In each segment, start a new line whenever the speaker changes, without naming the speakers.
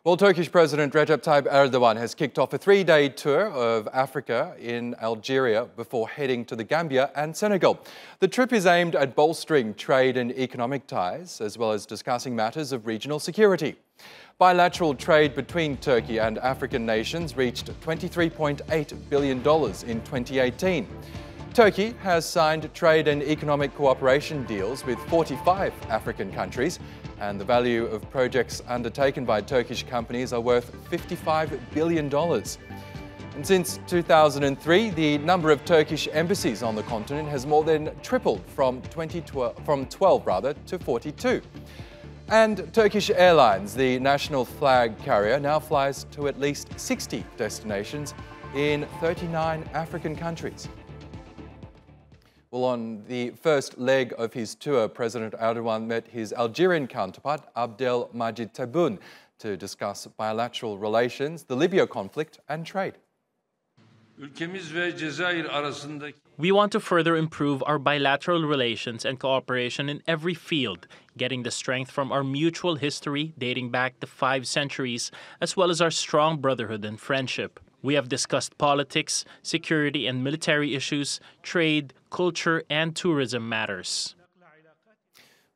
Well, Turkish President Recep Tayyip Erdogan has kicked off a three-day tour of Africa in Algeria before heading to the Gambia and Senegal. The trip is aimed at bolstering trade and economic ties, as well as discussing matters of regional security. Bilateral trade between Turkey and African nations reached $23.8 billion in 2018. Turkey has signed trade and economic cooperation deals with 45 African countries, and the value of projects undertaken by Turkish companies are worth $55 billion. And since 2003, the number of Turkish embassies on the continent has more than tripled from 12 to 42. And Turkish Airlines, the national flag carrier, now flies to at least 60 destinations in 39 African countries. Well, on the first leg of his tour, President Erdogan met his Algerian counterpart, Abdelmajid Tebboune, to discuss bilateral relations, the Libya conflict and trade.
We want to further improve our bilateral relations and cooperation in every field, getting the strength from our mutual history dating back to 5 centuries, as well as our strong brotherhood and friendship. We have discussed politics, security and military issues, trade, culture and tourism matters.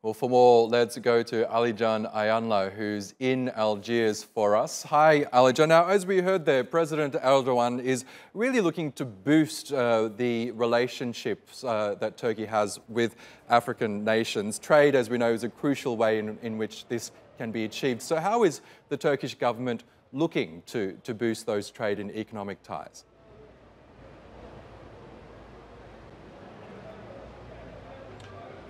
Well, for more, let's go to Alican Ayanlar, who's in Algiers for us. Hi, Alican. Now, as we heard there, President Erdogan is really looking to boost the relationships that Turkey has with African nations. Trade, as we know, is a crucial way in which this can be achieved. So how is the Turkish government looking to boost those trade and economic ties?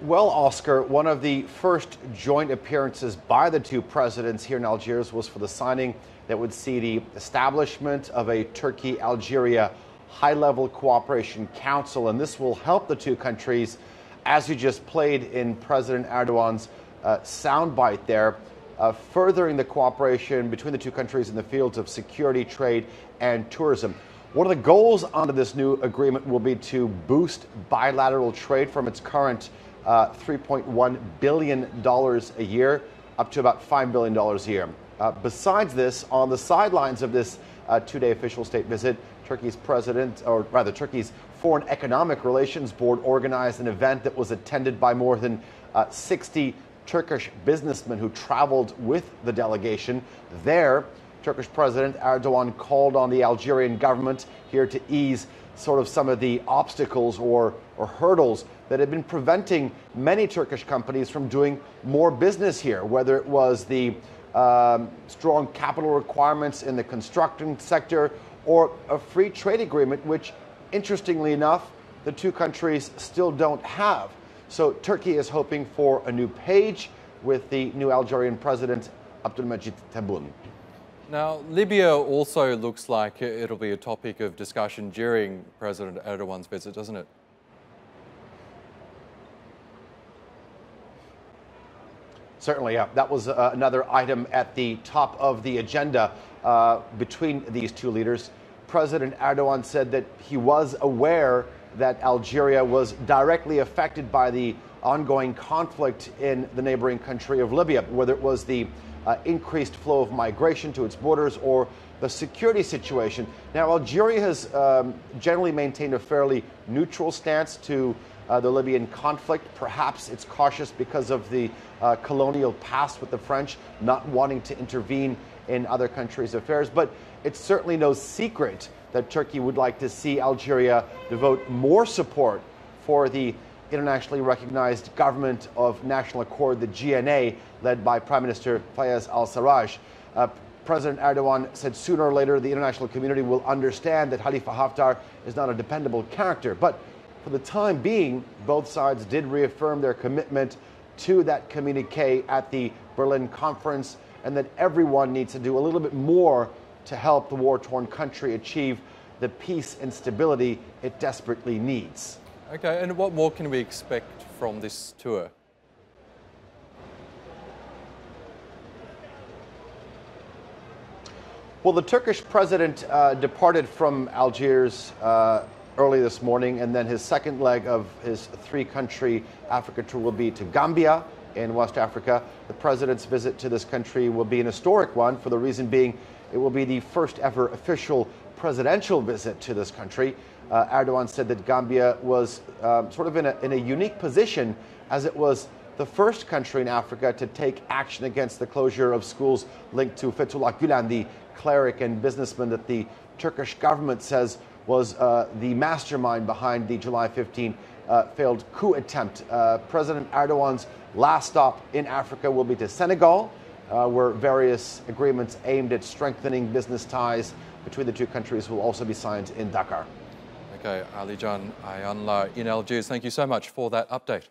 Well, Oscar, one of the first joint appearances by the two presidents here in Algiers was for the signing that would see the establishment of a Turkey-Algeria high-level cooperation council, and this will help the two countries, as you just played in President Erdogan's soundbite there, furthering the cooperation between the two countries in the fields of security, trade, and tourism. One of the goals under this new agreement will be to boost bilateral trade from its current $3.1 billion a year up to about $5 billion a year. Besides this, on the sidelines of this two-day official state visit, Turkey's Turkey's Foreign Economic Relations Board organized an event that was attended by more than 60 Turkish businessmen who traveled with the delegation. There, Turkish President Erdogan called on the Algerian government here to ease sort of some of the obstacles or hurdles that had been preventing many Turkish companies from doing more business here, whether it was the strong capital requirements in the construction sector or a free trade agreement, which, interestingly enough, the two countries still don't have. So Turkey is hoping for a new page with the new Algerian president, Abdelmajid Tebboune.
Now, Libya also looks like it'll be a topic of discussion during President Erdogan's visit, doesn't it?
Certainly, yeah. That was another item at the top of the agenda between these two leaders. President Erdogan said that he was aware that Algeria was directly affected by the ongoing conflict in the neighboring country of Libya, whether it was the increased flow of migration to its borders or the security situation. Now, Algeria has generally maintained a fairly neutral stance to the Libyan conflict. Perhaps it's cautious because of the colonial past with the French, not wanting to intervene in other countries' affairs. But it's certainly no secret that Turkey would like to see Algeria devote more support for the internationally recognized government of national accord, the GNA, led by Prime Minister Fayez al-Sarraj. President Erdogan said sooner or later the international community will understand that Khalifa Haftar is not a dependable character. But for the time being, both sides did reaffirm their commitment to that communique at the Berlin conference, and that everyone needs to do a little bit more to help the war-torn country achieve the peace and stability it desperately needs.
Okay, and what more can we expect from this tour?
Well, the Turkish president departed from Algiers early this morning, and then his second leg of his 3-country Africa tour will be to Gambia in West Africa. The president's visit to this country will be an historic one, for the reason being it will be the first ever official presidential visit to this country. Erdogan said that Gambia was sort of in a unique position, as it was the first country in Africa to take action against the closure of schools linked to Fethullah Gulen, the cleric and businessman that the Turkish government says was the mastermind behind the July 15 failed coup attempt. President Erdogan's last stop in Africa will be to Senegal, where various agreements aimed at strengthening business ties between the two countries will also be signed in Dakar.
Okay, Alican Ayanlar in Algiers, thank you so much for that update.